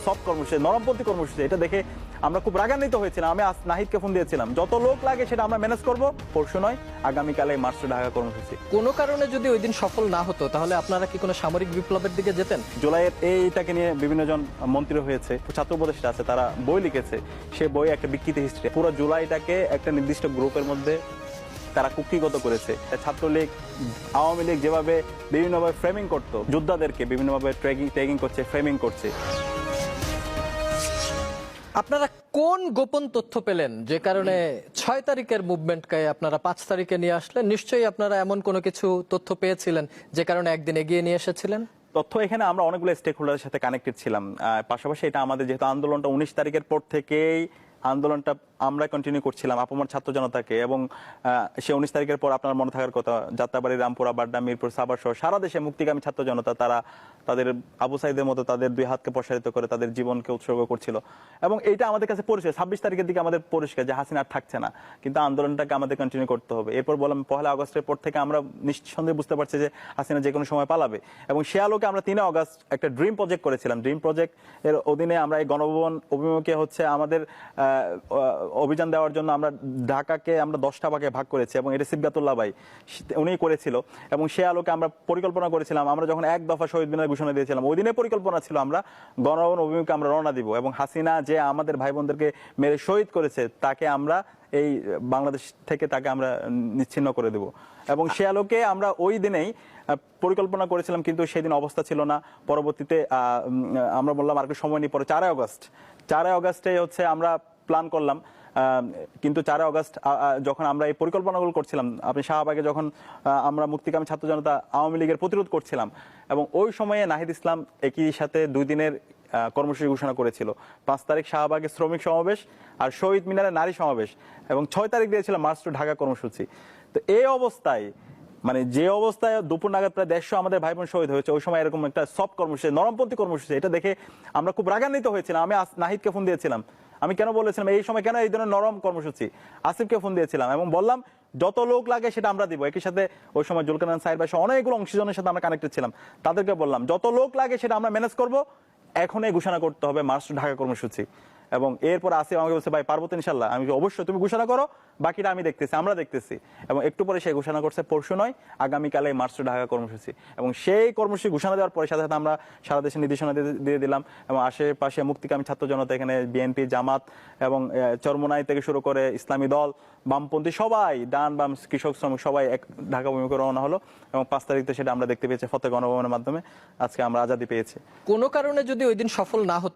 Soft কর্মসূচি, নরমপন্থী কর্মসূচি, এটা দেখে আমরা খুব রাগান্বিত হয়েছিলাম। আমি নাহিদকে ফোন দিয়েছিলাম, যত লোক লাগে সেটা আমরা ম্যানেজ করব, পরশু নয় আগামীকালে মার্চ টু ঢাকা কর্মসূচি। কোনো কারণে যদি ওই দিন সফল না হতো তাহলে আপনারা কি কোনো সামরিক বিপ্লবের দিকে যেতেন? জুলাইয়ের এইটাকে নিয়ে বিভিন্ন জন মন্ত্রী হয়েছে, ছাত্র উপদেষ্টা আছে, তারা বই লিখেছে। সে বই একটা বিকৃতি হিস্ট্রি। পুরো জুলাইটাকে একটা নির্দিষ্ট গ্রুপের মধ্যে তারা কুক্ষিগত করেছে। ছাত্রলীগ, আওয়ামী লীগ যেভাবে বিভিন্নভাবে ফ্রেমিং করতো, যোদ্ধাদেরকে বিভিন্নভাবে ট্যাগিং করছে, ফ্রেমিং করছে। আপনারা কোন গোপন তথ্য পেলেন যে কারণে 6 তারিখের মুভমেন্টকে আপনারা 5 তারিখে নিয়ে আসলেন? নিশ্চয়ই আপনারা এমন কোনো কিছু তথ্য পেয়েছিলেন যে কারণে একদিন এগিয়ে নিয়ে এসেছিলেন। তথ্য এখানে আমরা অনেকগুলো স্টেক হোল্ডারের সাথে কানেক্টেড ছিলাম। পাশাপাশি এটা আমাদের যেহেতু আন্দোলনটা 19 তারিখের পর থেকেই আন্দোলনটা আমরা কন্টিনিউ করছিলাম আপামর ছাত্র জনতাকে, এবং সে 19 তারিখের পর আপনার মনে থাকার কথা, যাত্রাবাড়ি, রামপুরা, বাড্ডা, মিরপুর, সাভার সহ সারা দেশে মুক্তিকামী ছাত্র জনতা তারা তাদের আবু সাইদের মতো তাদের দুই হাতকে প্রসারিত করে তাদের জীবনকে উৎসর্গ করছিল। এবং এইটা আমাদের কাছে পরিষ্কার, 26 তারিখের দিকে আমাদের পরিষ্কার যে হাসিনা আর থাকছে না, কিন্তু আন্দোলনটাকে আমাদের কন্টিনিউ করতে হবে। এরপর বললাম 1 আগস্টের পর থেকে আমরা নিঃসন্দেহে বুঝতে পারছি যে হাসিনা যে কোনো সময় পালাবে, এবং সে আলোকে আমরা 3 আগস্ট একটা ড্রিম প্রজেক্ট করেছিলাম। ড্রিম প্রজেক্ট এর অধীনে আমরা এই গণভবন অভিমুখে আমাদের অভিযান দেওয়ার জন্য আমরা ঢাকাকে আমরা 10টা ভাগে ভাগ করেছি, এবং এটা সিবগাতুল্লাহ ভাই উনি করেছিল। এবং সে আলোকে আমরা পরিকল্পনা করেছিলাম, আমরা যখন 1 দফা শহীদ মিনার ঘোষণা দিয়েছিলাম, ওই দিনে পরিকল্পনা ছিল আমরা গণভবন অভিমুখে আমরা রওনা দিব, এবং হাসিনা যে আমাদের ভাই বোনদেরকে মেরে শহীদ করেছে তাকে আমরা এই বাংলাদেশ থেকে তাকে আমরা নিচ্ছিন্ন করে দেব। এবং সে আলোকে আমরা ওই দিনেই পরিকল্পনা করেছিলাম, কিন্তু সেদিন অবস্থা ছিল না। পরবর্তীতে আমরা বললাম আর একটু সময় নিয়ে, পরে 4 আগস্টে আমরা প্ল্যান করলাম। কিন্তু 4 আগস্ট যখন আমরা এই পরিকল্পনাগুলো করছিলাম, আপনি শাহবাগে যখন আমরা মুক্তিকামী ছাত্র জনতা আওয়ামী লীগের প্রতিরোধ করছিলাম, এবং ওই সময়ে নাহিদ ইসলাম একই সাথে 2 দিনের কর্মসূচি ঘোষণা করেছিল। 5 তারিখ শাহবাগে শ্রমিক সমাবেশ আর শহীদ মিনারে নারী সমাবেশ, এবং 6 তারিখ দিয়েছিল মার্চ টু ঢাকা কর্মসূচি। তো এই অবস্থায়, মানে যে অবস্থায় দুপুর নাগাদ প্রায় 150 আমাদের ভাই বোন শহীদ হয়েছে, ওই সময় এরকম একটা সফট কর্মসূচি, নরমপন্থী কর্মসূচি, এটা দেখে আমরা খুব রাগান্বিত হয়েছিলাম। আমি নাহিদকে ফোন দিয়েছিলাম, আমি কেন বলেছিলাম এই সময় কেন এই ধরনের নরম কর্মসূচি, আসিফকে ফোন দিয়েছিলাম এবং বললাম যত লোক লাগে সেটা আমরা দিব। একই সাথে ওই সময় জুলকারনাইন সাহেব বা অনেকগুলো অংশীজনের সাথে আমরা কানেক্টেড ছিলাম, তাদেরকে বললাম যত লোক লাগে সেটা আমরা ম্যানেজ করব, এখনই ঘোষণা করতে হবে মার্চ টু ঢাকা কর্মসূচি। এবং এরপর আসিফ আমাকে বলছে, ভাই পার্বত ইনশাল্লাহ। আমি অবশ্যই, তুমি ঘোষণা করো, বাকিটা আমি দেখতেছি, আমরা দেখতেছি। এবং একটু পরে সে ঘোষণা করছে পরশু নয় আগামীকালে মার্চ টু ঢাকা কর্মসূচি। এবং সেই কর্মসূচি ঘোষণা দেওয়ার পরে সাথে সাথে আমরা সারা দেশে নির্দেশনা দিয়ে দিলাম, এবং আশেপাশে মুক্তিকামী ছাত্র জনতা, এখানে বিএনপি, জামাত এবং চরমোনাই থেকে শুরু করে ইসলামী দল, বামপন্থী সবাই, ডান বাম, কৃষক শ্রমিক সবাই ঢাকা অভিমুখে রওনা হলো। এবং 5 তারিখে সেটা আমরা দেখতে পেয়েছি ফতেহ গণভবনের মাধ্যমে। আজকে আমরা আজাদি পেয়েছি। কোনো কারণে যদি ওই দিন সফল না হতো